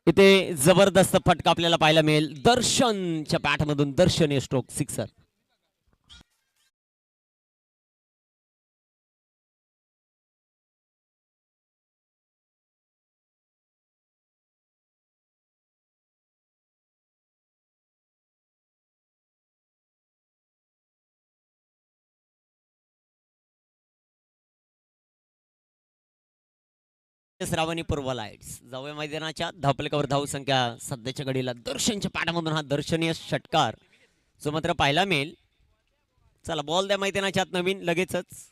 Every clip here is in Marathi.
इथे जबरदस्त फटका आपल्याला पाहायला मिळेल. दर्शनच्या बॅटमधून दर्शनीय स्ट्रोक सिक्सर. श्रावणी पूर्व लाईट्स जाऊया मैदानाच्या धावपलकावर धाव संख्या सध्याच्या घडीला दर्शनच्या पाठामधून हा दर्शनीय षटकार जो मात्र पाहायला मिळेल. चला बॉल द्या मैदानाच्या आत नवीन लगेचच.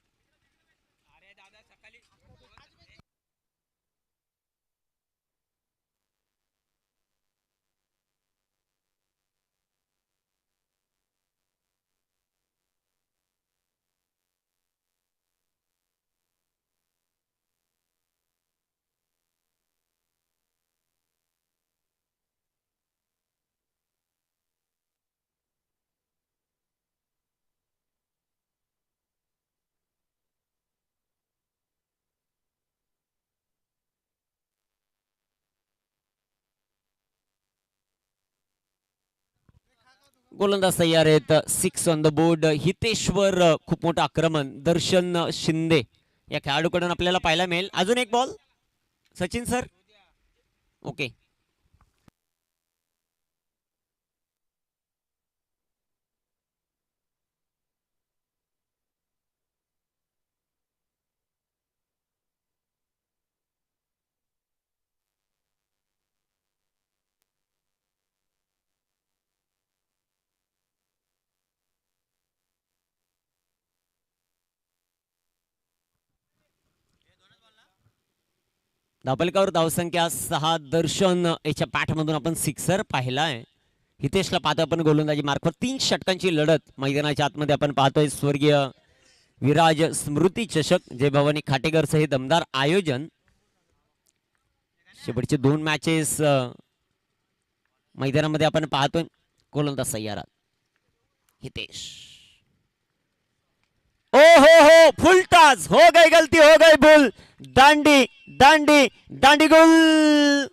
गोलंदाज तयार आहेत. 6 ऑन द बोर्ड. हितेश्वर खूप मोठं आक्रमण दर्शन शिंदे या खेळाडूकडून आपल्याला पाहायला मिळेल. अजून एक बॉल सचिन सर. ओके. धापलकावर धावसंख्या 6. दर्शन याच्या पाठमधून आपण सिक्सर पाहिलाय. हितेशला पाहतो आपण गोलंदाजी मार्फत 3 षटकांची लढत मैदानाच्या आतमध्ये आपण पाहतोय. स्वर्गीय विराज स्मृती चषक जय भवानी खाटेकरचं हे दमदार आयोजन. शेवटचे 2 मॅचेस मैदानामध्ये आपण पाहतोय. गोलंदाज सय्यारात हितेश. ओ हो फुल टॉस. हो गई गलती, हो गई भूल. दांडी दांडी दांडी गोल.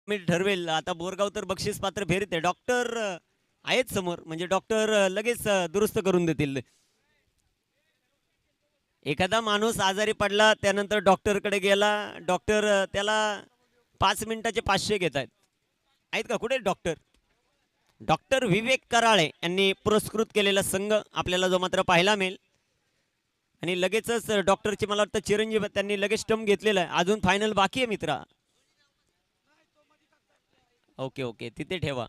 मी ठरवेल आता. बोरगाव तर बक्षीस पात्र फेरते. डॉक्टर आहेत समोर, म्हणजे डॉक्टर लगेच दुरुस्त करून देतील. एखादा माणूस आजारी पडला त्यानंतर डॉक्टरकडे गेला, डॉक्टर त्याला 5 मिनिटाचे 500 घेत आहेत. आहेत का कुठे डॉक्टर? डॉक्टर विवेक कराळे यांनी पुरस्कृत केलेला संघ आपल्याला जो मात्र पाहायला मिळेल. आणि लगेचच डॉक्टरची मला वाटतं चिरंजीव त्यांनी लगेच स्टंप घेतलेला आहे. अजून फायनल बाकी आहे मित्रा. ओके ओके तिथे ठेवा.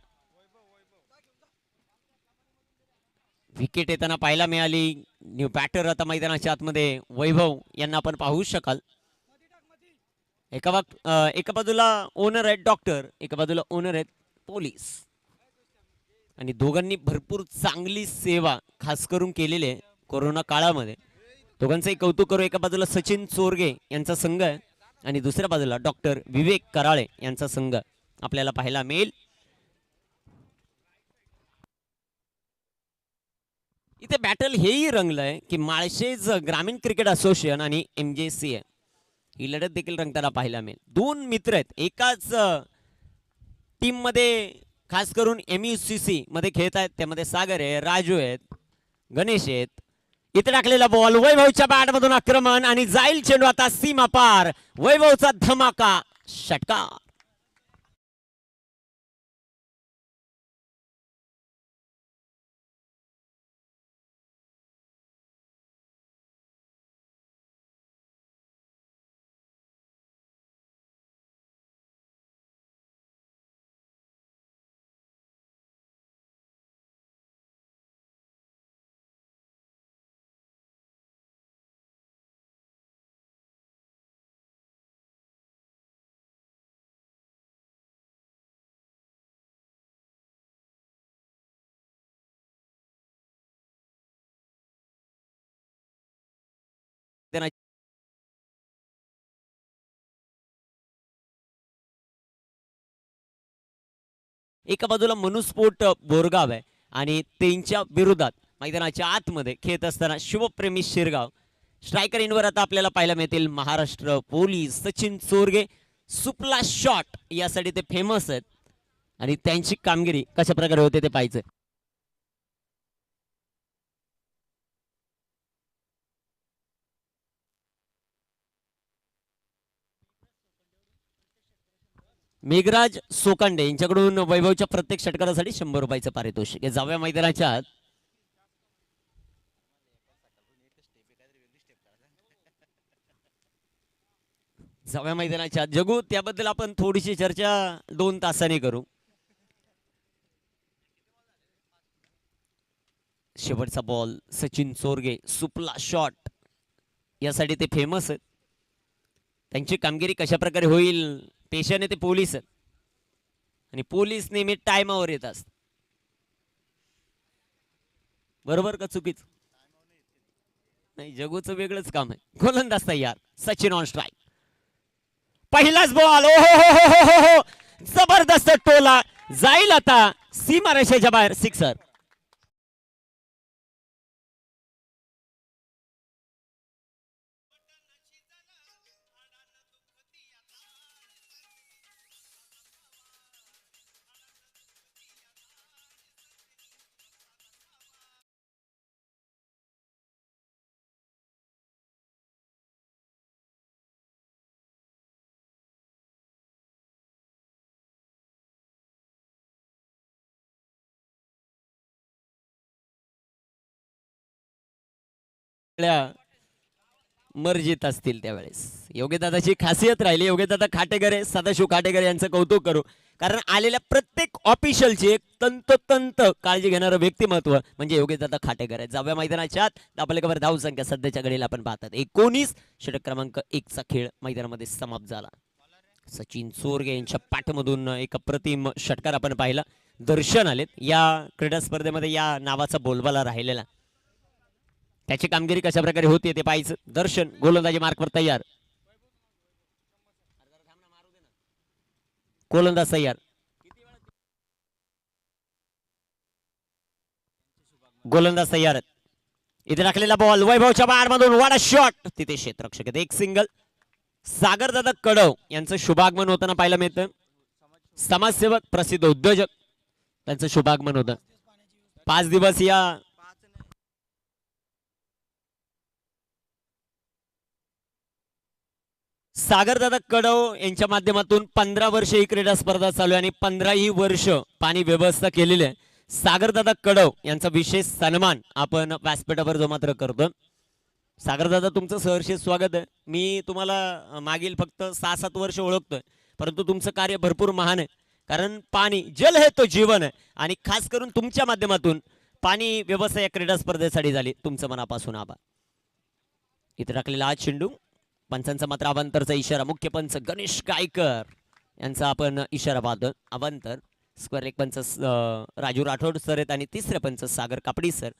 विकेट येताना पाहायला मिळाली. न्यू बॅटर आता मैदानाच्या आतमध्ये वैभव यांना आपण पाहू शकाल. एका बाजूला ओनर आहेत डॉक्टर, एका बाजूला ओनर आहेत पोलीस. आणि दोघांनी भरपूर चांगली सेवा खास करून केलेली आहे कोरोना काळामध्ये. दोघांचंही कौतुक करू. एका बाजूला सचिन चोरगे यांचा संघ आहे आणि दुसऱ्या बाजूला डॉक्टर विवेक कराळे यांचा संघ आपल्याला पाहायला मिळेल. इथे बॅटल हेही रंगलंय की माळशेज ग्रामीण क्रिकेट असोसिएशन आणि MJC ही लढत देखील रंगताना पाहायला मिळेल. 2 मित्र आहेत एकाच टीम मध्ये, खास करून MUCC मध्ये खेळत आहेत. त्यामध्ये सागर आहे, राजू आहेत, गणेश आहेत. इथे टाकलेला बॉल वैभवच्या बॅट मधून आक्रमण आणि जाईल चेंडू आता सीमा पार. वैभवचा धमाका षटकार. एका बाजूला मनुस्फोट बोरगाव आहे आणि त्यांच्या विरोधात मैदानाच्या आतमध्ये खेळत असताना शुभप्रेमी शिरगाव. स्ट्रायकर इनवर आता आपल्याला पाहायला मिळतील महाराष्ट्र पोलीस सचिन चोरगे. सुपला शॉट यासाठी ते फेमस आहेत आणि त्यांची कामगिरी कशा प्रकारे होते ते पाहायचं. मेघराज सोकांडे यांच्याकडून वैभवच्या प्रत्येक षटकारासाठी 100 रुपयाचं पारितोषिक. जाव्या मैदानाच्या आत जाव्या मैदानाच्या जगू त्याबद्दल आपण थोडीशी चर्चा 2 तासांनी करू. शेवटचा बॉल सचिन चोरगे सुपला शॉट यासाठी ते फेमस आहेत. त्यांची कामगिरी कशा प्रकारे होईल पेशाने ते पोलीस आहेत आणि पोलीस नेहमी टायमावर येत असतात. बरोबर का चुकीच नाही. जगूचं वेगळंच काम आहे. गोलंदाज तयार सचिन ऑन स्ट्राईक. पहिलाच बॉल ओ हो जबरदस्त टोला जाईल आता सीमारेषेच्या बाहेर सिक्सर. मर्जीत असतील त्यावेळेस योगेदादाची खासियत राहिली. योगेदादा खाटेकर सदाशिव खाटेकर यांचं कौतुक करू कारण आलेल्या प्रत्येक ऑफिशियलची एक तंतोतंत काळजी घेणारं व्यक्तिमत्व म्हणजे योगेदादा खाटेकर आहे. जाव्या मैदानाच्या आत दाबलेकावर धाव संख्या सध्याच्या घडीला आपण पाहतात 19. षटक क्रमांक 1 चा खेळ मैदानामध्ये समाप्त झाला. सचिन चोरगे यांच्या पाठमधून एक अप्रतिम षटकार आपण पाहिला. दर्शन आलेत या क्रीडा स्पर्धेमध्ये या नावाचा बोलबाला राहिलेला. त्याची कामगिरी कशा प्रकारे होते ते पाहायचं. दर्शन गोलंदाजी मार्कवर तयार. गोलंदाज तयार. गोलंदाज तयार. इथे टाकलेला बॉल वैभवच्या बाहेरमधून वाडा शॉट तिथे क्षेत्ररक्षक एक सिंगल. सागरदादा कडव यांचं शुभागमन होताना पाहायला मिळतं. समाजसेवक प्रसिद्ध उद्योजक त्यांचं शुभागमन होतं. 5 दिवस या सागरदादा कडव यांच्या माध्यमातून 15 वर्ष ही क्रीडा स्पर्धा चालू आहे आणि 15ही वर्ष पाणी व्यवस्था केलेली आहे. सागरदादा कडव यांचा विशेष सन्मान आपण व्यासपीठावर जो मात्र करतो. सागरदादा तुमचं सहर्ष स्वागत आहे. मी तुम्हाला मागील फक्त 6-7 वर्ष ओळखतोय परंतु तुमचं कार्य भरपूर महान आहे. कारण पाणी जल है तो जीवन आहे आणि खास करून तुमच्या माध्यमातून पाणी व्यवस्था या क्रीडा स्पर्धेसाठी झाली. तुमचं मनापासून आभार. इथे टाकलेला आज चेंडू पंचांचा मात्र अवांतरचा इशारा. मुख्य पंच गणेश गायकर यांचा आपण इशारा पाहतो. अवांतर स्क्वेअर एक पंच राजू राठोड सर आहेत आणि तिसरे पंच सागर कापडी सर.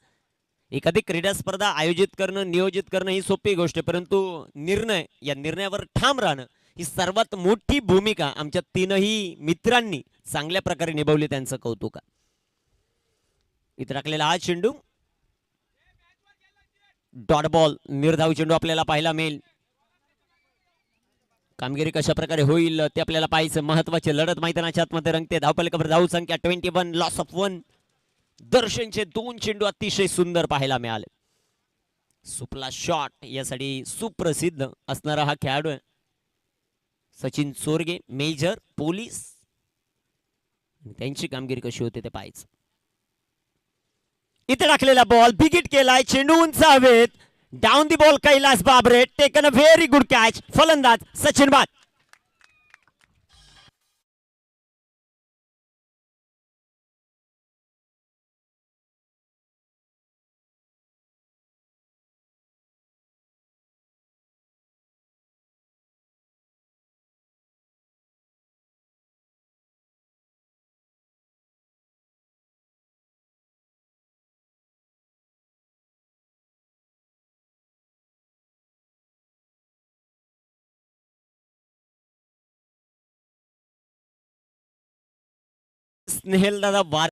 एखादी क्रीडा स्पर्धा आयोजित करणं नियोजित करणं ही सोपी गोष्ट आहे परंतु निर्णय या निर्णयावर ठाम राहणं ही सर्वात मोठी भूमिका आमच्या 3ही मित्रांनी चांगल्या प्रकारे निभावली. त्यांचं कौतुक. इथे टाकलेला हा चेंडू डॉट बॉल निर्धाव चेंडू आपल्याला पाहायला मिळेल. कामगिरी कशा प्रकारे होईल ते आपल्याला पाहायचं. महत्वाची लढत मैदानाच्या आतमध्ये रंगते. धावपलिकावर धाव संख्या 21 लॉस ऑफ 1. दर्शनचे 2 चेंडू अतिशय सुंदर पाहायला मिळाले. सुपला शॉट यासाठी सुप्रसिद्ध असणारा हा खेळाडू आहे सचिन चोरगे मेजर पोलीस. त्यांची कामगिरी कशी होते ते पाहायचं. इथे टाकलेला बॉल बिगिट केलाय. चेंडू उंच हवेत. Down the ball Kailas Babare taken a very good catch. फलंदाज सचिन बाद. स्नेहल दादा वार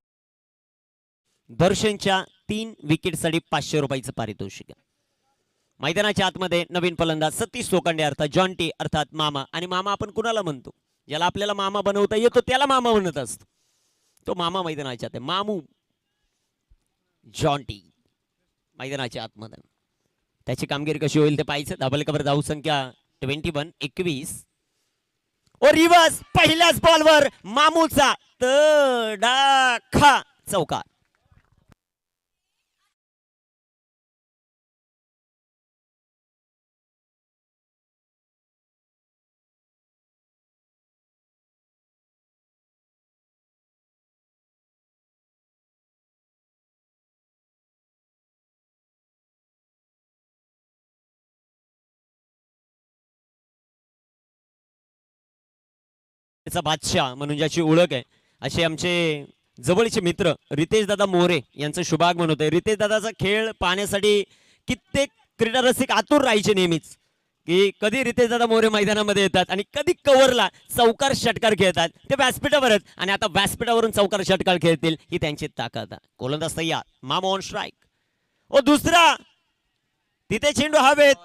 दर्शनच्या 3 विकेटसाठी 500 रुपयाचं पारितोषिक. मैदानाच्या आतमध्ये नवीन फलंदाज सतीश सोकांडे अर्थात जॉन्टी अर्थात मामा. आणि मामा आपण कुणाला म्हणतो? ज्याला आपल्याला मामा बनवता येतो त्याला मामा म्हणत असतो. तो मामा मैदानाच्या आत मामू जॉन्टी मैदानाच्या आतमध्ये. त्याची कामगिरी कशी होईल ते पाहायचं. धाबलकावर धाव संख्या 21. ओ रिवर्स पहिल्याच बॉलवर मामूचा तडाखा चौकार. बादशाह म्हणून ज्याची ओळख आहे असे आमचे जवळचे मित्र रितेश दादा मोरे यांचं शुभागमन होते. रितेश दादाचा खेळ पाहण्यासाठी कित्येक क्रीडा रसिक आतुर राहायचे नेहमीच की कधी रितेश दादा मोरे मैदानामध्ये येतात आणि कधी कव्हरला चौकार षटकार खेळतात. ते व्यासपीठावर आहेत आणि आता व्यासपीठावरून चौकार षटकार खेळतील ही त्यांची ताकद आहे. गोलंदाज तयार, मामा ऑन स्ट्राईक. ओ दुसरा तिथे चेंडू हवेत,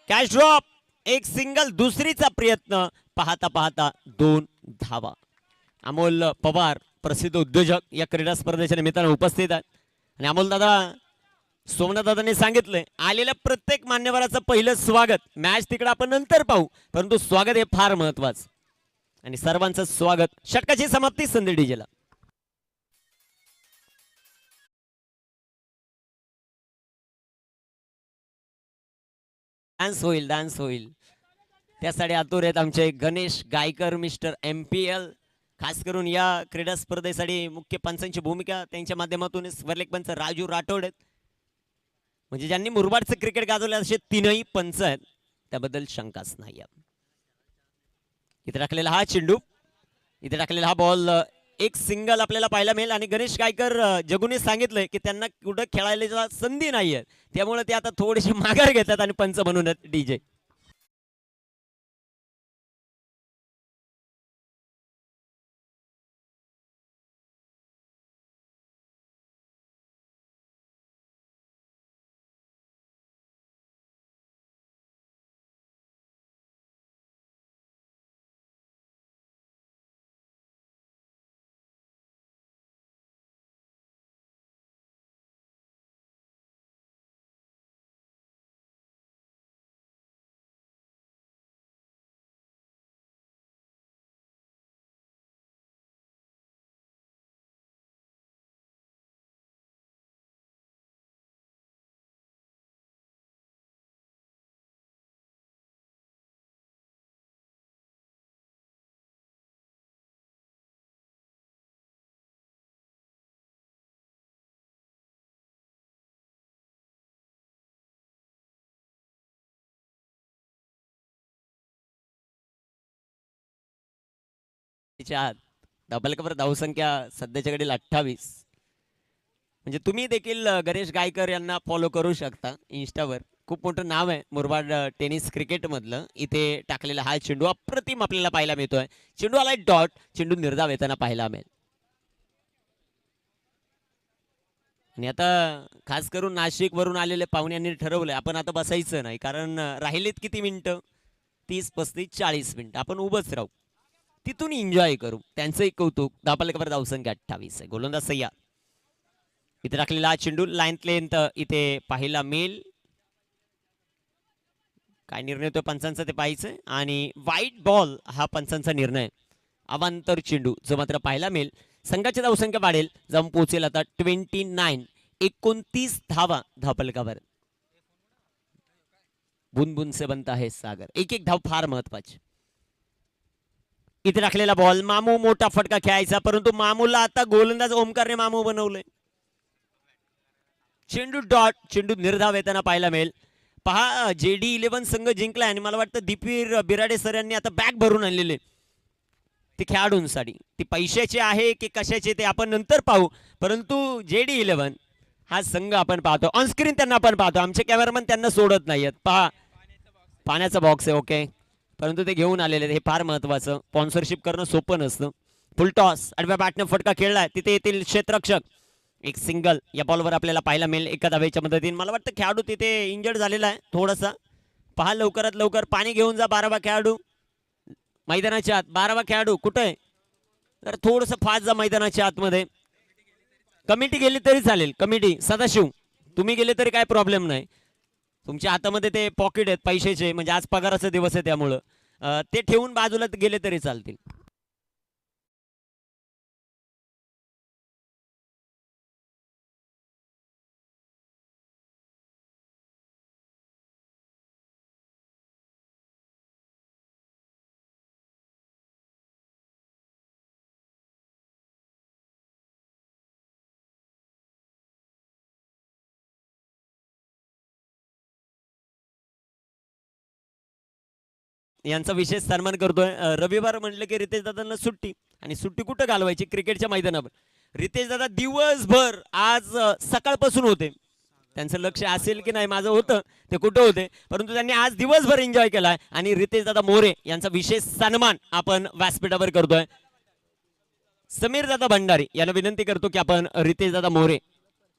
कॅच ड्रॉप, एक सिंगल, दुसरीचा प्रयत्न. पाहता पाहता 2 धावा. अमोल पवार प्रसिद्ध उद्योजक या क्रीडा स्पर्धेच्या निमित्तानं उपस्थित आहेत. आणि अमोल दादा सोमनाथ दादांनी सांगितलंय आलेल्या प्रत्येक मान्यवराचं पहिलं स्वागत. मॅच तिकडे आपण नंतर पाहू परंतु स्वागत हे फार महत्वाचं. आणि सर्वांचं स्वागत. षटकाची समाप्ती संधी डीजेला. डान्स होईल त्यासाठी आतुर आहेत आमचे गणेश गायकर मिस्टर MPL. खास करून या क्रीडा स्पर्धेसाठी मुख्य पंचांची भूमिका त्यांच्या माध्यमातून स्वरलेख पंच राजू राठोड आहेत. म्हणजे ज्यांनी मुरबाडचं क्रिकेट गाजवले असे 3ही पंच आहेत त्याबद्दल शंकाच नाही. इथे टाकलेला हा चेंडू, इथे टाकलेला हा बॉल, एक सिंगल आपल्याला पाहायला मिळेल. आणि गणेश गायकर जगूने सांगितलंय की त्यांना कुठं खेळायला संधी नाहीये त्यामुळे ते आता थोडेसे माघार घेतात आणि पंच म्हणून डीजे. डबल कव्हर धावसंख्या सध्याच्या घडीला 28. म्हणजे तुम्ही देखील गणेश गायकर यांना फॉलो करू शकता इंस्टावर. खूप मोठं नाव आहे मुरबाड टेनिस क्रिकेट मधलं. इथे टाकलेला हा चेंडू अप्रतिम आपल्याला पाहायला मिळतोय. चेंडू आलाय डॉट, चेंडू निर्धाव येताना पाहायला मिळेल. आणि आता खास करून नाशिक वरून आलेले पाहुण्यांनी ठरवलंय आपण आता बसायचं नाही कारण राहिलेत किती मिनिटं, 30, 35, 40 मिनिटं आपण उभंच राहू, तिथून एन्जॉय करू. त्यांचंही कौतुक. धापालकावर धावसंख्या 28 आहे. गोलंदाज सय्या. इथे टाकलेला चेंडू लाईन लेंथ इथे पाहायला मिळेल. काय निर्णय होतो पंचांचा ते पाहायचं. आणि वाईट बॉल हा पंचांचा निर्णय. अवांतर चेंडू जो मात्र पाहायला मिळेल. संघाची धावसंख्या वाढेल, जाऊन पोहोचेल आता 29. 29 धावा धापलकावर. बुनबुन से बनता है सागर. एक एक धाव फार महत्वाची. इथे टाकलेला बॉल, मामू मोठा फटका खेळायचा परंतु मामूला आता गोलंदाज ओमकारने मामू बनवलंय. चेंडू डॉट, चेंडू निर्धाव येताना पाहायला मिळेल. पहा JD11 संघ जिंकलाय आणि मला वाटतं दीपवीर बिराडे सर यांनी आता बॅग भरून आणलेले ते खेळाडूंसाठी. ती पैशाचे आहे की कशाचे ते आपण नंतर पाहू परंतु JD11 हा संघ आपण पाहतो ऑनस्क्रीन. त्यांना आपण पाहतो, आमचे कॅमेरामन त्यांना सोडत नाहीयेत. पहा पाण्याचा बॉक्स आहे ओके परंतु ते घेऊन आलेले हे फार महत्वाचं. स्पॉन्सरशिप करणं सोपं नसतं फुल टॉस आडव्या बॅटने फटका खेळलाय, तिथे येतील क्षेत्ररक्षक. एक सिंगल या बॉलवर आपल्याला पाहायला मिळेल एका धावेच्या मदतीने. मला वाटतं खेळाडू तिथे इंजर्ड झालेला आहे थोडासा. पहा लवकरात लवकर पाणी घेऊन जा. 12वा खेळाडू मैदानाच्या आत. 12वा खेळाडू कुठे आहे? तर थोडस फास्ट जा मैदानाच्या आतमध्ये. कमिटी गेली तरी चालेल. कमिटी सदाशिव तुम्ही गेले तरी काय प्रॉब्लेम नाही. तुमच्या हातामध्ये ते पॉकेट आहेत पैशाचे, म्हणजे आज पगाराचा दिवस आहे त्यामुळं ते ठेवून बाजूला गेले तरी चालतील. यांचा विशेष सन्मान करतोय. रविवार म्हटलं की रितेश दादांना सुट्टी, आणि सुट्टी कुठं घालवायची? क्रिकेटच्या मैदानावर. रितेश दादा दिवसभर आज सकाळपासून होते. त्यांचं लक्ष असेल की नाही माझं होतं ते कुठं होते, परंतु त्यांनी आज दिवसभर एन्जॉय केलाय. आणि रितेश दादा मोरे यांचा विशेष सन्मान आपण व्यासपीठावर करतोय. समीर दादा भंडारी यांना विनंती करतो की आपण रितेश दादा मोरे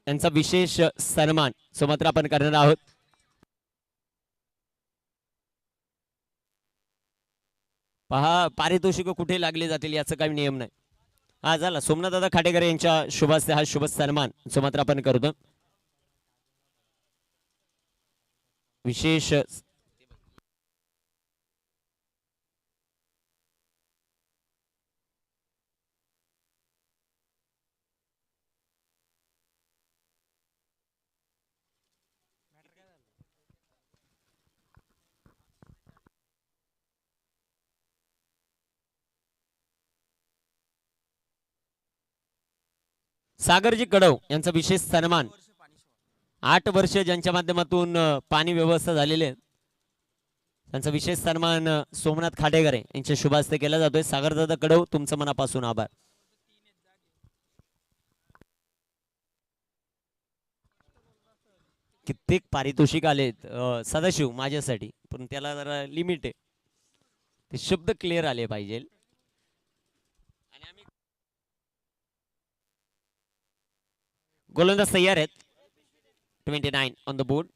यांचा विशेष सन्मान सुमात्र आपण करणार आहोत. पहा पारितोषिक कुठे लागले जातील याचा काही नियम नाही. हा झाला सोमनाथ दादा खाटेकर यांच्या शुभ हस्ते हा शुभ सन्मान सुमात्र आपण करतो. विशेष सागरजी कडव यांचा विशेष सन्मान. 8 वर्ष ज्यांच्या माध्यमातून पाणी व्यवस्था झालेली आहे त्यांचा विशेष सन्मान सोमनाथ खाटेकर यांच्या शुभ हस्ते केला जातोय. सागरदादा कडव तुमचं मनापासून आभार. कित्येक पारितोषिक आलेत सदाशिव माझ्यासाठी, पण त्याला जरा लिमिट आहे. ते शब्द क्लिअर आले पाहिजे. गोलंदाज तयार आहेत. 29 ऑन द बोर्ड.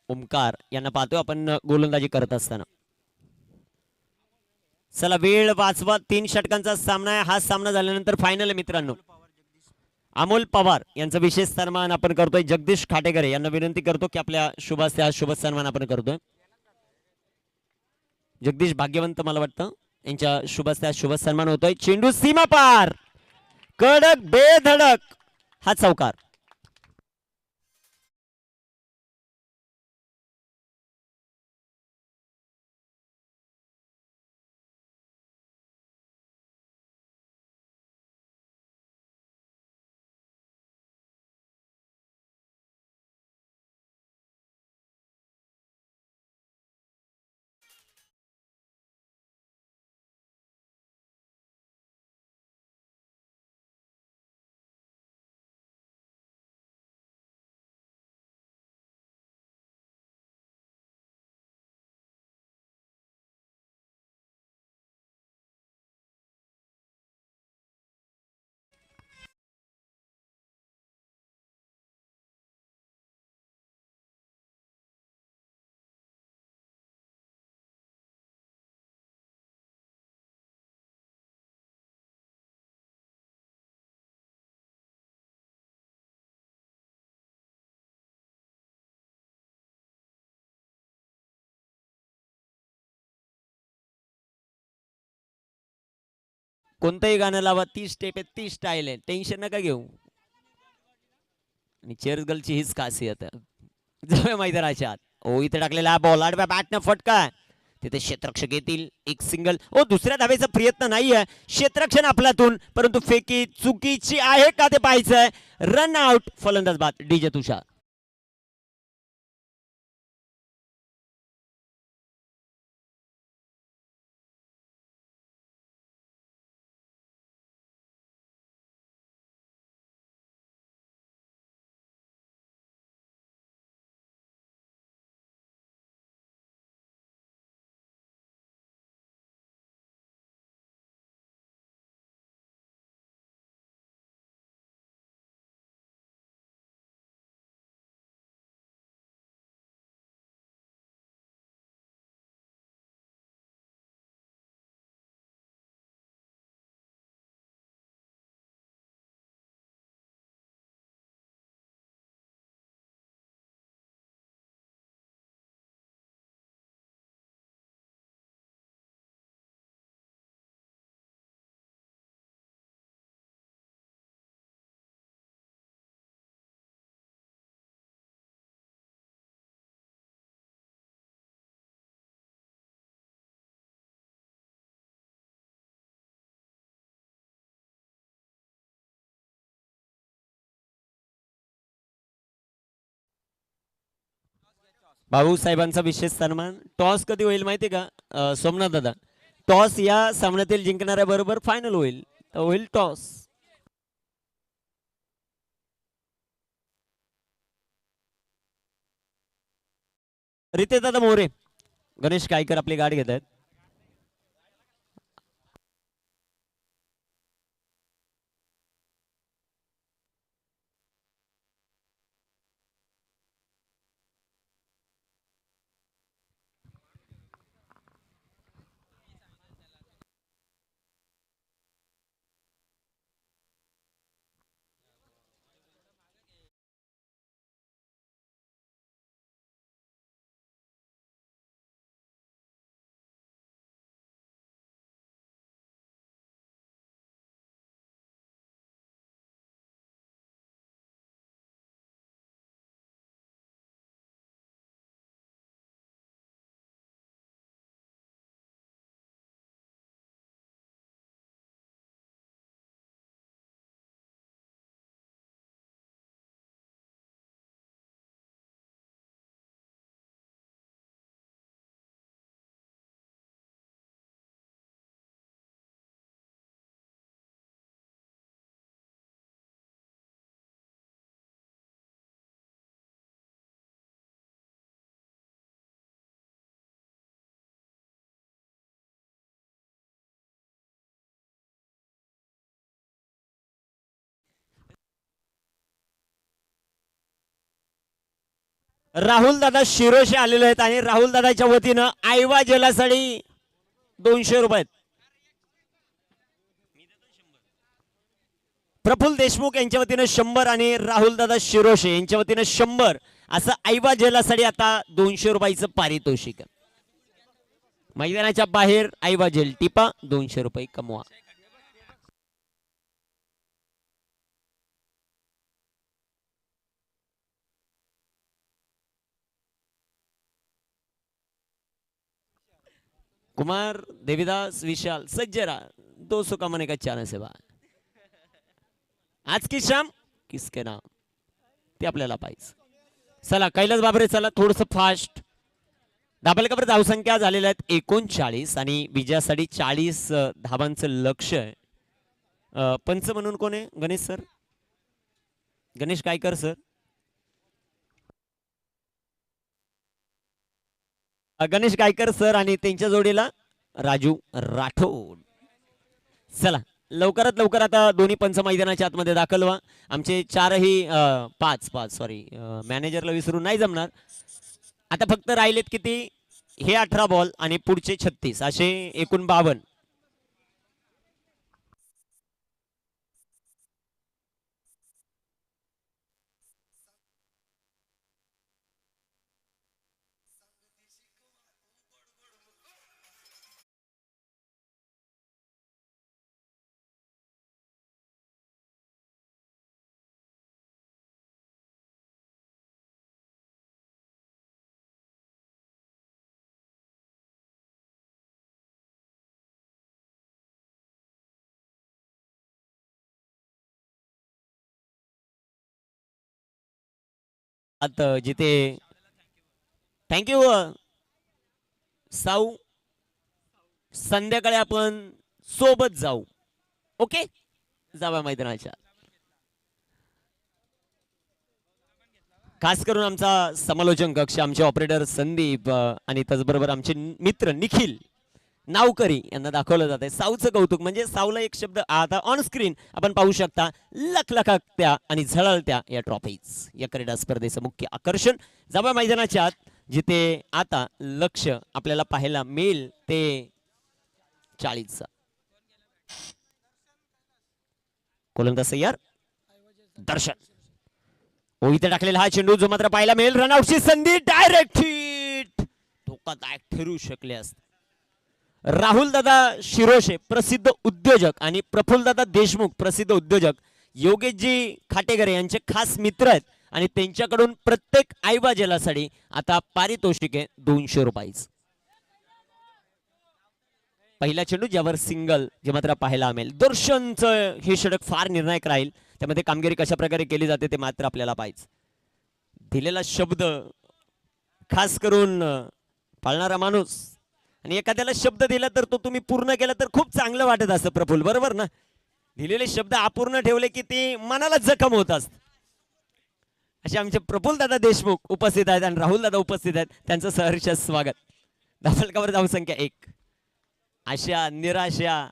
ओमकार यांना पाहतो आपण गोलंदाजी करत असताना. चला वेळ वाचवा. 3 षटकांचा सामना आहे. हा सामना झाल्यानंतर फायनल आहे मित्रांनो. अमोल पवार यांचा विशेष सन्मान आपण करतोय. जगदीश खाटेकर यांना विनंती करतो की आपल्या शुभ हस्ते हा शुभ सन्मान आपण करतोय. जगदीश भाग्यवंत मला वाटतं यांच्या शुभ हस्ते हा शुभ सन्मान होतोय. चेंडू सीमा पार, कडक बेधडक हा चौकार. कोणतंही गाणं लावा, ती स्टेप आहे, ती स्टाईल आहे, टेन्शन नका घेऊ. आणि चेअर्स गर्लची हीच खासियत आहे. जाऊया मैदानाच्या आत. ओ इथे टाकलेला बॉल आडव्या बॅटनं फटका. तिथे क्षेत्ररक्षक येतील. एक सिंगल. ओ दुसऱ्या धावेचा प्रयत्न नाहीये. क्षेत्ररक्षण आपल्यातून, परंतु फेकी चुकीची आहे का ते पाहायचंय. Run out. फलंदाज बाद डीजे तुषार. भाऊसाहेबांचा विशेष सन्मान. टॉस कधी होईल माहिती का सोमनाथ दादा? टॉस या सामन्यातील जिंकणाऱ्या बरोबर फायनल होईल, तर होईल टॉस. रितेश दादा मोरे, गणेश कायकर आपली गाडी घेत आहेत. राहुल दादा शिरोशे आलेले आहेत आणि राहुल दादाच्या वतीनं आयवा जलासाडी 200 रुपये. प्रफुल्ल देशमुख यांच्या वतीनं 100 आणि राहुल दादा शिरोशे यांच्या वतीनं 100 असं आयवा जलासाठी आता 200 रुपयाचं पारितोषिक. मैदानाच्या बाहेर आयवा जेल टिपा 200 रुपये कमवा. कुमार देवीदास विशाल सज्जरा 200 कमाने का चांस है बा. आज की शाम किसके नाम ते आपल्याला पाहिजे. चला कैलास बाबरे चला थोडस फास्ट. धाबलकावर धावसंख्या झालेल्या आहेत 39 आणि विजयासाठी 40 धावांचं लक्ष आहे. पंच म्हणून कोण आहे? Ganesh sir, Ganesh Kaykar sir. Ganesh Kaykar sir आणि त्यांच्या जोडीला राजू राठोड. चला लवकरात लवकर आता दोन्ही पंच मैदानाच्या आतमध्ये दाखल व्हा. आमचे चारही पाच सॉरी मॅनेजरला विसरून नाही जमणार. आता फक्त राहिलेत किती? हे 18 बॉल आणि पुढचे 36 असे एकूण 52. आता जिथे थँक्यू साऊ. संध्याकाळी आपण सोबत जाऊ. ओके जावा मैदानाच्या. खास करून आमचा समालोचन कक्ष आमचे ऑपरेटर संदीप आणि त्याचबरोबर आमचे मित्र निखिल नावकरी यांना दाखवलं जात आहे. साऊचं कौतुक म्हणजे साऊला एक शब्द आता ऑन स्क्रीन आपण पाहू शकता. लखलखत्या आणि झळाळत्या या ट्रॉफीज या क्रीडा स्पर्धेचं मुख्य आकर्षण जावा मैदानाच्या आत जिथे आता लक्ष आपल्याला पाहायला मिळेल ते 40चा. गोलंदाज तयार. दर्शन ओ इथे टाकलेला हा चेंडू जो मात्र पाहायला मिळेल. रनआउटची संधी डायरेक्ट हिट धोकादायक ठरू शकले असते. राहुल दादा शिरोशे प्रसिद्ध उद्योजक आणि प्रफुल्ल दादा देशमुख प्रसिद्ध उद्योजक योगेशजी खाटेकरे यांचे खास मित्र आहेत आणि त्यांच्याकडून प्रत्येक आयवा जलासाठी आता पारितोषिक आहे 200 रुपयाचं. पहिला चेंडू ज्यावर सिंगल जे मात्र पाहायला मिळेल. दर्शनचं हे षटक फार निर्णायक राहील. त्यामध्ये कामगिरी कशा प्रकारे केली जाते ते मात्र आपल्याला पाहिजे. दिलेला शब्द खास करून पाळणारा माणूस आणि एखाद्याला शब्द दिला तर तो तुम्ही पूर्ण केला तर खूप चांगलं वाटत असतं प्रफुल्ल, बरोबर ना? दिलेले शब्द अपूर्ण ठेवले की ते मनाला जखम होत असत. असे आमचे प्रफुल्ल दादा देशमुख उपस्थित आहेत आणि राहुल दादा उपस्थित आहेत, त्यांचं सहर्ष स्वागत. धावफलकावर धावसंख्या 1. आशा निराशा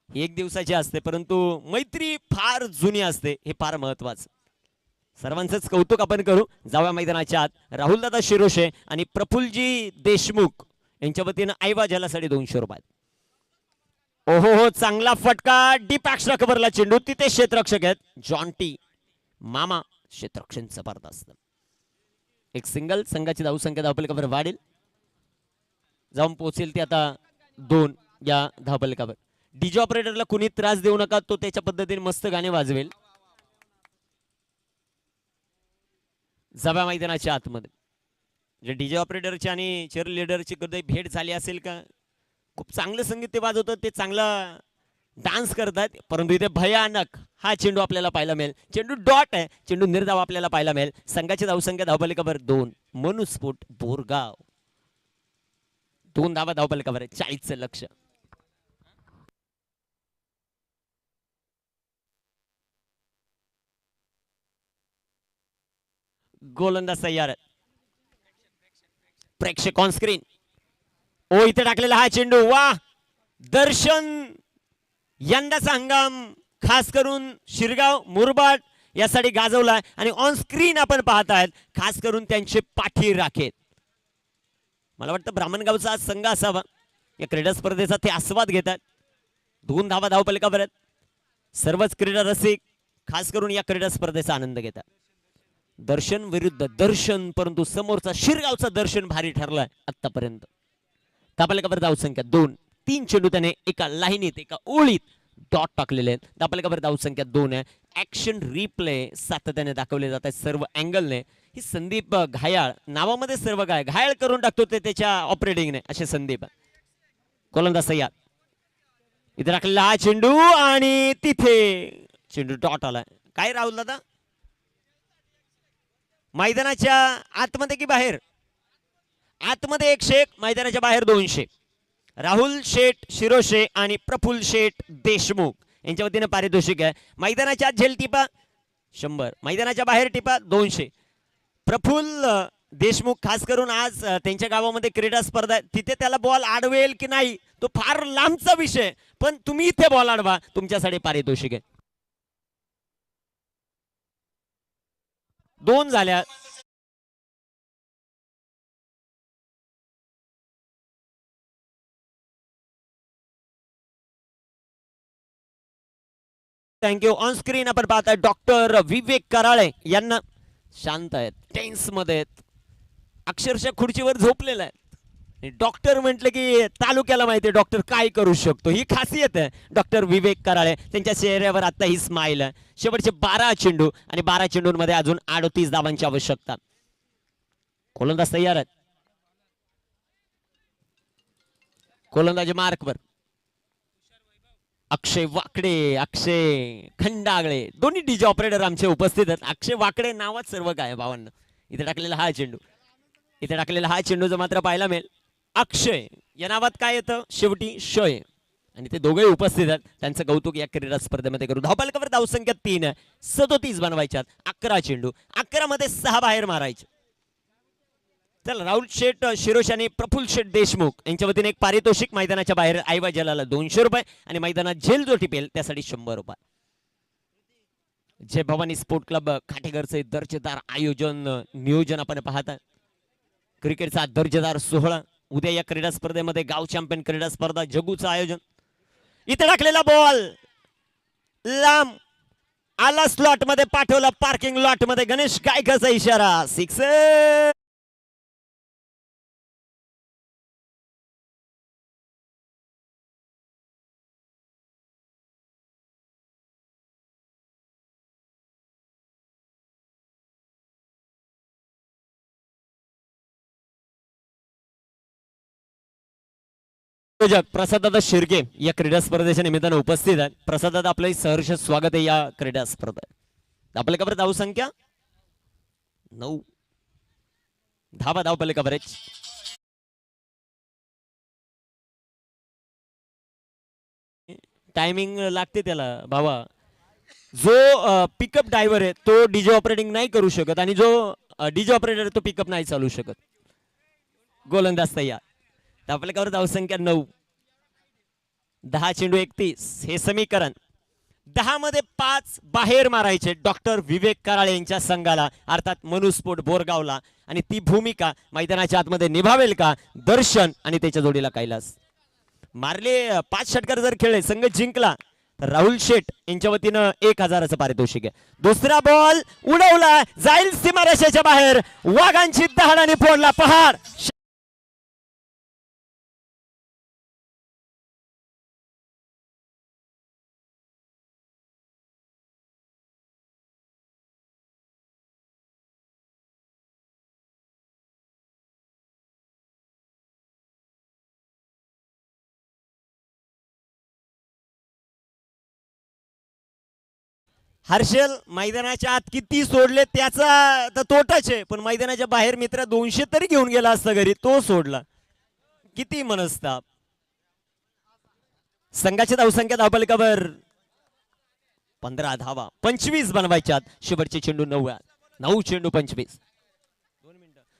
एक दिवसाची असते, परंतु मैत्री फार जुनी असते, हे फार महत्वाचं. सर्वांचंच कौतुक आपण करू. जाऊया मैदानाच्या आत. राहुलदादा शिरोशे आणि प्रफुल्लजी देशमुख यांच्या वतीनं आईवा जलासाठी 200 रुपये. ओहो हो, चांगला फटका, डीप एक्स्ट्रा कव्हरला चेंडू, तिथे क्षेत्ररक्षक आहेत जॉन्टी मामा, क्षेत्ररक्षण जबरदस्त. एक सिंगल, संघाची धावसंख्या धावफलकावर वाढेल, जाऊन पोहोचेल ती आता 2 या धावफलकावर. डीजे ऑपरेटरला कुणी त्रास देऊ नका, तो त्याच्या पद्धतीने मस्त गाणे वाजवेल. जबा मैदानाच्या आतमध्ये जे डीजे ऑपरेटरची आणि चेअर लिडरची कधी भेट झाली असेल का? खूप चांगलं संगीत ते वाजवतात, ते चांगला डान्स करतात, परंतु इथे भयानक हा चेंडू आपल्याला पाहायला मिळेल. चेंडू डॉट आहे, चेंडू निर्धाव आपल्याला पाहायला मिळेल. संघाची धावसंख्या धावफलकावर 2. मनुस्फोट बोरगाव 2 धावा धावफलकावर, 40चं लक्ष. गोलंदाज तयार, प्रेक्षक ऑन स्क्रीन. ओ इथे टाकलेला हा चेंडू, वा दर्शन. यंदाचा हंगाम खास करून शिरगाव मुरबाड यासाठी गाजवला आणि ऑन स्क्रीन आपण पाहत आहेत खास करून त्यांचे पाठी राखेत. मला वाटतं ब्राह्मणगावचा संघ असावा, या क्रीडा स्पर्धेचा ते आस्वाद घेतात. 2 धावा धावफलकावर आहेत. सर्वच क्रीडा रसिक खास करून या क्रीडा स्पर्धेचा आनंद घेतात. दर्शन विरुद्ध दर्शन, परंतु समोरचा शिरगावचा दर्शन भारी ठरलाय आतापर्यंत. धावफलकावर धावसंख्या 2. 3 चेंडू त्याने एका लाईनीत एका ओळीत डॉट टाकलेले आहेत. धावफलकावर धावसंख्या 2 आहे. ऍक्शन रिप्ले सातत्याने दाखवले जात आहेत सर्व अँगलने. ही संदीप घायाळ नावामध्ये सर्व काय घायाळ करून टाकतो ते त्याच्या ऑपरेटिंगने, असे संदीप. गोलंदाज तयार, इथे टाकलेला हा चेंडू आणि तिथे चेंडू डॉट आलाय. काय राहुल दादा, मैदानाच्या आतमध्ये की बाहेर? आतमध्ये 101, मैदानाच्या बाहेर 200. राहुल शेठ शिरोशे आणि प्रफुल्ल शेठ देशमुख यांच्या वतीने पारितोषिक आहे. मैदानाच्या आत झेल टिपा 100, मैदानाच्या बाहेर टिपा 200. प्रफुल्ल देशमुख खास करून आज त्यांच्या गावामध्ये क्रीडा स्पर्धा आहे, तिथे त्याला बॉल अडवेल की नाही तो फार लांबचा विषय, पण तुम्ही इथे बॉल अडवा, तुमच्यासाठी पारितोषिक आहे. 2 झाल्या. थँक्यू. ऑन स्क्रीन आपण पाहताय डॉक्टर विवेक कराळे यांना. शांत आहेत, टेन्स मध्ये आहेत, अक्षरशः खुर्चीवर झोपलेला आहे. डॉक्टर म्हटलं की तालुक्याला माहिती डॉक्टर काय करू शकतो, ही खासियत आहे डॉक्टर विवेक कराळे. त्यांच्या चेहऱ्यावर आता ही स्माइल आहे. शेवटचे 12 चेंडू आणि 12 चेंडूंमध्ये अजून 38 धावांची आवश्यकता. गोलंदाज तयार आहेत. गोलंदाजी मार्कवर अक्षय वाकडे, अक्षय खंडागळे, दोन्ही डीजे ऑपरेटर आमचे उपस्थित आहेत. अक्षय वाकडे नावात सर्व काय भावांना. इथे टाकलेला हा चेंडू, इथे टाकलेला हा चेंडू जो मात्र पाहायला मिळेल. अक्षय या नावात काय येतं शेवटी शय, आणि ते दोघे उपस्थित आहेत. त्यांचं कौतुक या क्रीडा स्पर्धेमध्ये करू. धावफलकावर धावसंख्या 3 आहे. 37 बनवायच्यात. 11 चेंडू, 11 मध्ये 6 बाहेर मारायचे. चल राहुल शेठ शिरोश आणि प्रफुल्ल शेठ देशमुख यांच्या वतीने एक पारितोषिक. मैदानाच्या बाहेर आईवा जलाला 200 रुपये आणि मैदानात झेल जो टिपेल त्यासाठी 100 रुपये. जय भवानी स्पोर्ट क्लब खाटेघरचे दर्जेदार आयोजन नियोजन आपण पाहता. क्रिकेटचा दर्जेदार सोहळा उद्या या क्रीडा स्पर्धेमध्ये गाव चॅम्पियन क्रीडा स्पर्धा जगूचं आयोजन. इथे टाकलेला बॉल लांब आला, स्लॉट मध्ये पाठवला, पार्किंग लॉट मध्ये. गणेश गायकाचा इशारा, 6. प्रसाददादा शिर्के या क्रीडा स्पर्धेच्या निमित्तानं उपस्थित आहेत. प्रसाददादा आपलं सहर्ष स्वागत आहे या क्रीडा स्पर्धेत. आपल्याकडे धावसंख्या 9. धावा धावपल्ले कव्हरेज. टायमिंग लागते त्याला भावा. जो पिकअप ड्रायव्हर आहे तो डीजे ऑपरेटिंग नाही करू शकत आणि जो डीजे ऑपरेटर आहे तो पिकअप नाही चालू शकत. गोलंदाज तयार. धावपल्ल्यावर धावसंख्या 9. 10 चेंडू 31 हे समीकरण. 10 मध्ये 5 बाहेर मारायचे डॉक्टर विवेक कराळे यांच्या संघाला अर्थात मनुस्फोट बोरगावला. आणि ती भूमिका मैदानाच्या आतमध्ये निभावेल का दर्शन आणि त्याच्या जोडीला कैलास. मारले 5 षटकार जर खेळले संघ जिंकला तर राहुल शेठ यांच्या वतीनं 1000चं पारितोषिक आहे. दुसरा बॉल उडवला जाईल सीमारेषेच्या बाहेर. वाघांची दहाडाने फोडला पहाड. हर्षल मैदानाच्या आत किती सोडले त्याचा तर तोटाच आहे पण मैदानाच्या बाहेर मित्र 200 तरी घेऊन गेला असता घरी तो सोडला. किती मनस्ताप. संघाची धावसंख्या धावपलकावर 15 धावा 25 बनवायच्यात. शेवटचे चेंडू 9 चेंडू 25.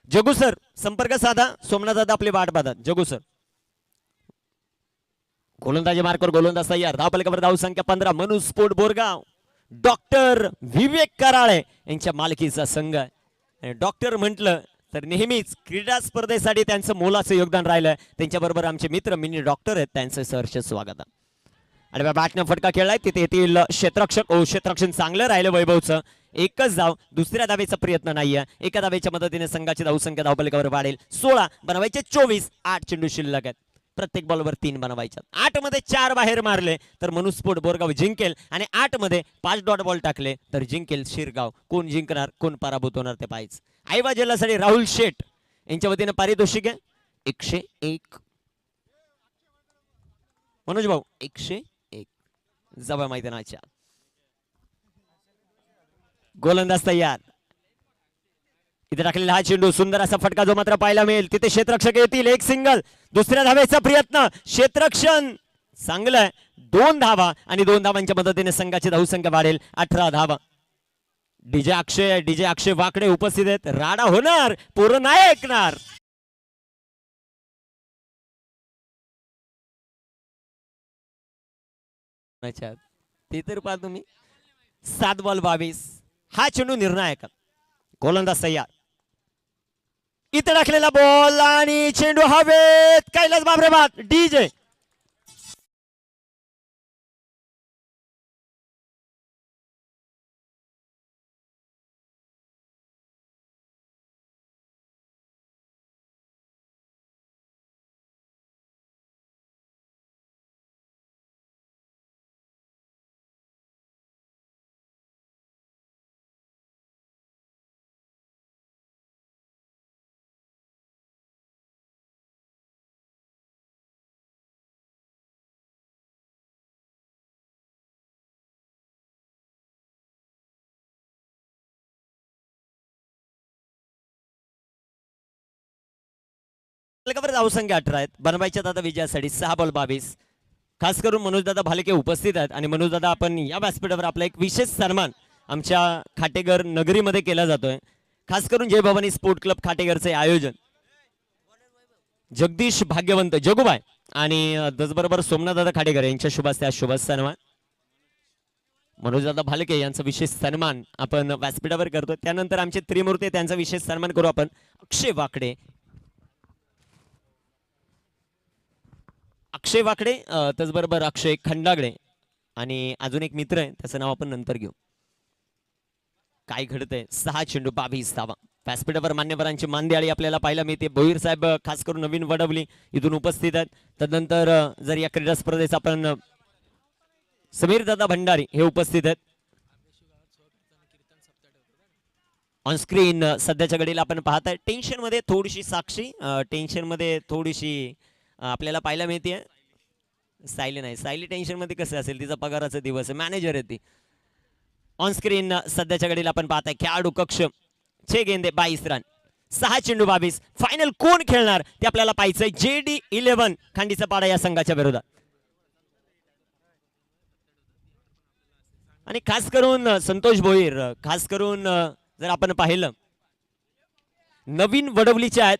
जगू सर संपर्क साधा. सोमनाथ दादा आपली वाट पाहतात. जगू सर गोलंदाजी मार्कवर गोलंदाज तयार. धावपलकावर धावसंख्या 15. मनुस्फोट बोरगाव डॉक्टर विवेक कराळे यांच्या मालकीचा संघ आहे. डॉक्टर म्हटलं तर नेहमीच क्रीडा स्पर्धेसाठी त्यांचं मोलाचं योगदान राहिलं. त्यांच्याबरोबर आमचे मित्र मिनी डॉक्टर आहेत त्यांचं सहर्ष स्वागत. आणि बॅटनं फटका खेळलाय तिथे येथील क्षेत्ररक्षक. क्षेत्ररक्षण चांगलं राहिलं वैभवचं. एकच धाव दुसऱ्या धावेचा प्रयत्न नाहीये. एका धावेच्या मदतीने संघाची धावसंख्या धावपलकावर वाढेल. 16 बनवायचे 24. 8 चेंडू शिल्लक आहेत. प्रत्येक बॉलवर 3 बनवायच्या. 8 मध्ये 4 बाहेर मारले तर मनुस्फोट बोरगाव जिंकेल आणि 8 मध्ये 5 डॉट बॉल टाकले तर जिंकेल शिरगाव. कोण जिंकणार कोण पराभूत होणार ते पाहिजे. आईवा जिल्ह्यासाठी राहुल शेठ यांच्या वतीने पारितोषिक आहे 101. मनोज भाऊ 101. जवळ मैदानाच्या. गोलंदाज तयार. इथे टाकलेला हा चेंडू सुंदर असा फटका जो मात्र पाहायला मिळेल. तिथे क्षेत्ररक्षक येतील. एक सिंगल. दुसऱ्या धावेचा प्रयत्न. क्षेत्ररक्षण चांगलं. 2 धावा आणि 2 धावांच्या मदतीने संघाची धावसंख्या वाढेल 18 धावा. डीजे अक्षय वाकडे उपस्थित आहेत. राडा होणार पोरं नाही ऐकणार. ते तर पहा तुम्ही. 7 बॉल 22. हा चेंडू निर्णायक. गोलंदाज तयार. इथे टाकलेला बॉल आणि चेंडू हवेत. कैलास बाबरे बाद. डीजे धावसंख्या 18 आहेत. बनवायच्या दादा विजयासाठी 6 बॉल 22. खास करून मनोजदादा भालके उपस्थित आहेत आणि मनोजदादा आपण या व्यासपीठावर आपला एक विशेष सन्मान आमच्या खाटेघर नगरीमध्ये केला जातोय. खास करून जय भवानी स्पोर्ट क्लब खाटेघरचे आयोजन जगदीश भाग्यवंत जगुबाई आणि त्याचबरोबर सोमनाथदादा खाटेघर यांच्या शुभास्ते शुभ सन्मान. मनोजदादा भालके यांचा विशेष सन्मान आपण व्यासपीठावर करतो. त्यानंतर आमचे त्रिमूर्ती त्यांचा विशेष सन्मान करू आपण. अक्षय वाकडे त्याचबरोबर अक्षय खंडागडे आणि अजून एक मित्र आहे त्याचं नाव आपण नंतर घेऊ. काय घडतंय. 6 चेंडू 22 धावा. व्यासपीठावर मान्यवरांची मानदियाळी आपल्याला पाहायला मिळते. भोईर साहेब खास करून नवीन वडवली इथून उपस्थित आहेत. त्यानंतर जर या क्रीडा स्पर्धेचा आपण समीर दादा भंडारी हे उपस्थित आहेत. ऑन स्क्रीन सध्याच्या घडीला आपण पाहताय. टेन्शन मध्ये थोडीशी साक्षी टेन्शन मध्ये थोडीशी आपल्याला पाहायला मिळते. सायली नाही. सायली टेन्शन मध्ये कसं असेल. तिचा पगाराचा दिवस आहे. मॅनेजर आहे ती. ऑन स्क्रीन सध्याच्या घडीला आपण पाहताय खेळाडू कक्ष 6 गेंदे 22 रन. 6 चेंडू 22. फायनल कोण खेळणार ते आपल्याला पाहायचंय. JD11 खांडीचा पाडा या संघाच्या विरोधात. आणि खास करून संतोष भोईर, खास करून जर आपण पाहिलं नवीन वडवलीचे आहेत.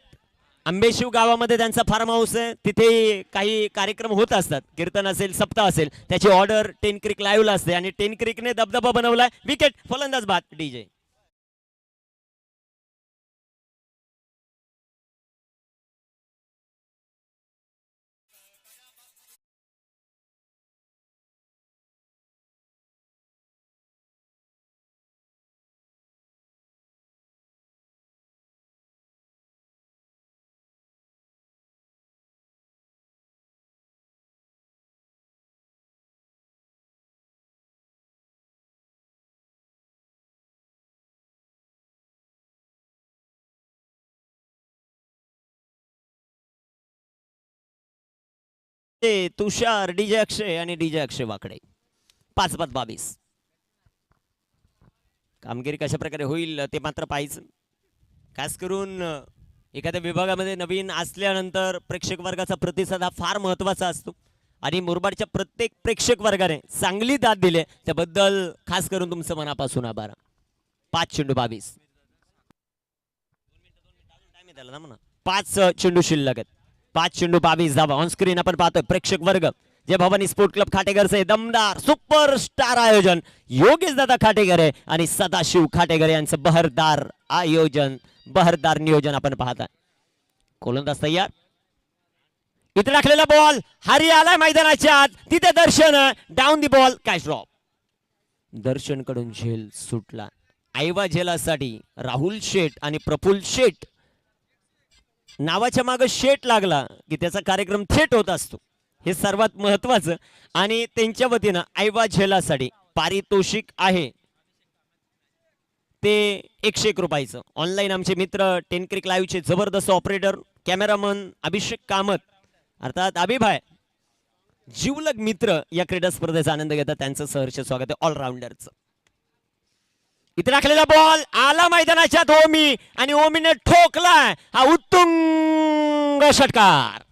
आंबेशिव गावामध्ये त्यांचा फार्म हाऊस आहे. तिथे काही कार्यक्रम होत असतात. कीर्तन असेल, सप्ताह असेल, त्याची ऑर्डर 10 क्रिक लाईव्हला असते आणि 10 क्रिकने दबदबा बनवलाय. विकेट, फलंदाज बाद, DJ. तुषार, DJ अक्षय आणि DJ अक्षय वाकडे. 5 बाद 22. कामगिरी कशा प्रकारे होईल ते मात्र पाहायचं. खास करून एखाद्या विभागामध्ये नवीन असल्यानंतर प्रेक्षक वर्गाचा प्रतिसाद हा फार महत्वाचा असतो आणि मुरबाडच्या प्रत्येक प्रेक्षक वर्गाने चांगली दाद दिली त्याबद्दल खास करून तुमचं मनापासून आभार. 5 चेंडू 22. 5 चेंडू शिल्लक आहेत. 5 चेंडू 22 धावा. ऑन स्क्रीन आपण पाहतोय प्रेक्षक वर्ग. जय भवानी स्पोर्ट क्लब खाटेकरचे दमदार सुपरस्टार आयोजन योगेश दादा खाटेकर आहे आणि सदाशिव खाटेकर यांचं बहरदार आयोजन, बहरदार नियोजन आपण पाहताय. गोलंदाज तयार. इथे टाकलेला बॉल हरी आलाय मैदानाच्या आत. तिथे Darshan down the ball, catch drop. Darshan कडून झेल सुटला. आईवा झेलासाठी राहुल शेठ आणि प्रफुल्ल शेठ नावाच्या मागे शेट लागला की त्याचा कार्यक्रम थेट होत असतो. हे सर्वात महत्वाचं. आणि त्यांच्या वतीनं आईवा झेलासाठी पारितोषिक आहे ते 101 रुपयाचं. ऑनलाईन आमचे मित्र 10 क्रिक लाईव्हचे जबरदस्त ऑपरेटर कॅमेरामन अभिषेक कामत अर्थात अभिभाय जीवलग मित्र या क्रीडा स्पर्धेचा आनंद घेतात. त्यांचं सहर्ष स्वागत आहे ऑलराऊंडरचं. इथे राखलेला बॉल आला मैदानाच्या ओमी आणि ओमीने ठोकलाय हा उत्तुंग षटकार.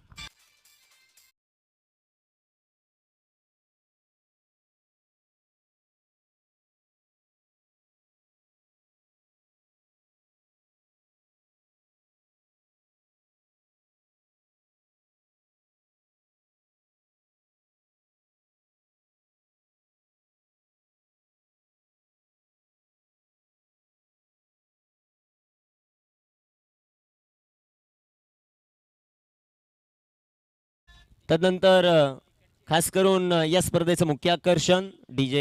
तदनंतर खास करून या स्पर्धेचं मुख्य आकर्षण DJ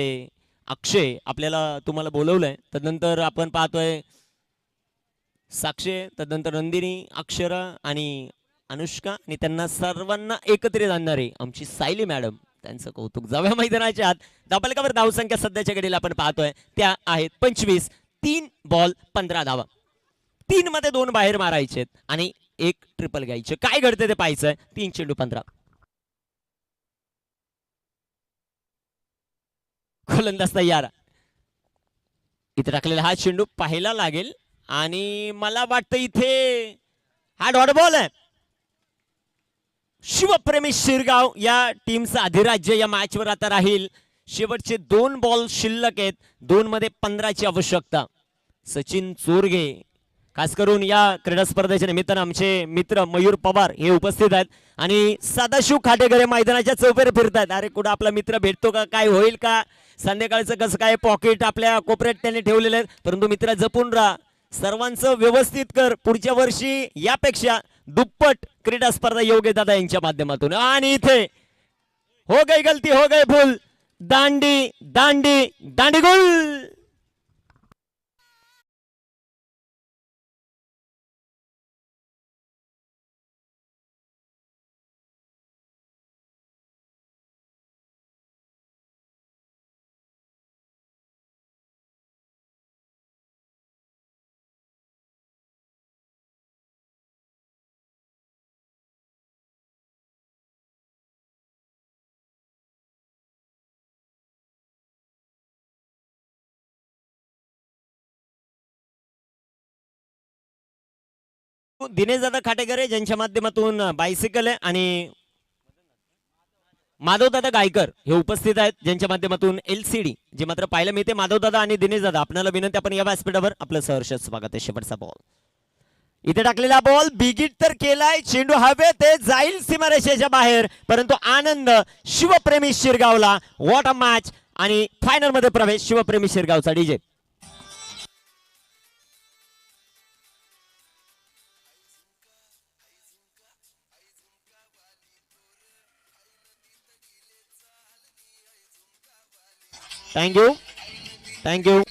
अक्षय आपल्याला तुम्हाला बोलवलंय. तदनंतर आपण पाहतोय साक्षी, तदनंतर नंदिनी, अक्षरा आणि अनुष्का आणि त्यांना सर्वांना एकत्रित आणणारे आमची सायली मॅडम, त्यांचं कौतुक. जाऊया मैदानाच्या आत. धावफलकावर धावसंख्या सध्याच्या घडीला आपण पाहतोय त्या आहेत 25. 3 बॉल 15 धावा. 3 मध्ये 2 बाहेर मारायचे आणि 1 ट्रिपल घ्यायचे. काय घडते ते पाहायचंय. 3 चेंडू 15. गोलंदाज तयार. इथे टाकलेला हा चेंडू पाहायला लागेल आणि मला वाटतं इथे हा डॉट बॉल आहे. शिवप्रेमी शिरगाव या टीमचं अधिराज्य या मॅचवर आता राहील. शेवटचे 2 बॉल शिल्लक आहेत. 2 मध्ये 15ची आवश्यकता. सचिन चोरगे खास करून या क्रीडा स्पर्धेच्या निमित्तानं आमचे मित्र मयूर पवार हे उपस्थित आहेत आणि सदाशिव खाटेकर मैदानाच्या चौफेर फिरतात. अरे कुठं आपला मित्र भेटतो का, काय होईल का, संध्याकाळचं कसं काय पॉकेट आपल्या कोपऱ्यात त्यांनी ठेवलेले आहेत. परंतु मित्र जपून राहा, सर्वांचं व्यवस्थित कर. पुढच्या वर्षी यापेक्षा दुप्पट क्रीडा स्पर्धा योग्य दादा यांच्या माध्यमातून. आणि इथे हो गई गलती, हो गई भूल. दांडी दांडी दांडी गुल. दिनेशदादा खाटेकर आहे, ज्यांच्या माध्यमातून बायसिकल आहे, आणि माधवदादा गायकर हे उपस्थित आहेत, ज्यांच्या माध्यमातून LCD जे मात्र पाहायला मिळते. माधवदादा आणि दिनेशदादा, आपल्याला विनंती, आपण या व्यासपीठावर आपलं सहर्ष स्वागत आहे. शेवटचा बॉल इथे टाकलेला बॉल बिगिट तर केलाय, चेंडू हवे ते जाईल सीमारेषेच्या बाहेर, परंतु आनंद शिवप्रेमी शिरगावला. व्हॉट अ मॅच, आणि फायनल मध्ये प्रवेश शिवप्रेमी शिरगावचा. डीजे थँक्यू थँक्यू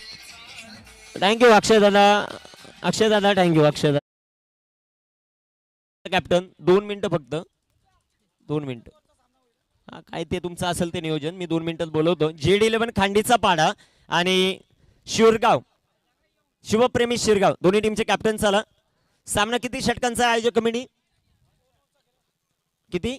थँक्यू अक्षय दादा, अक्षय दादा थँक्यू. अक्षय दादा कॅप्टन 2 मिनिटं फक्त, 2 मिनिटं. हा काय ते तुमचं असेल ते नियोजन, मी 2 मिनिटात बोलवतो. JD11 खांडीचा पाडा आणि शिरगाव शिवप्रेमी शिरगाव दोन्ही टीमचे कॅप्टन. चला, सामना किती षटकांचा आयोजक कमिटी किती?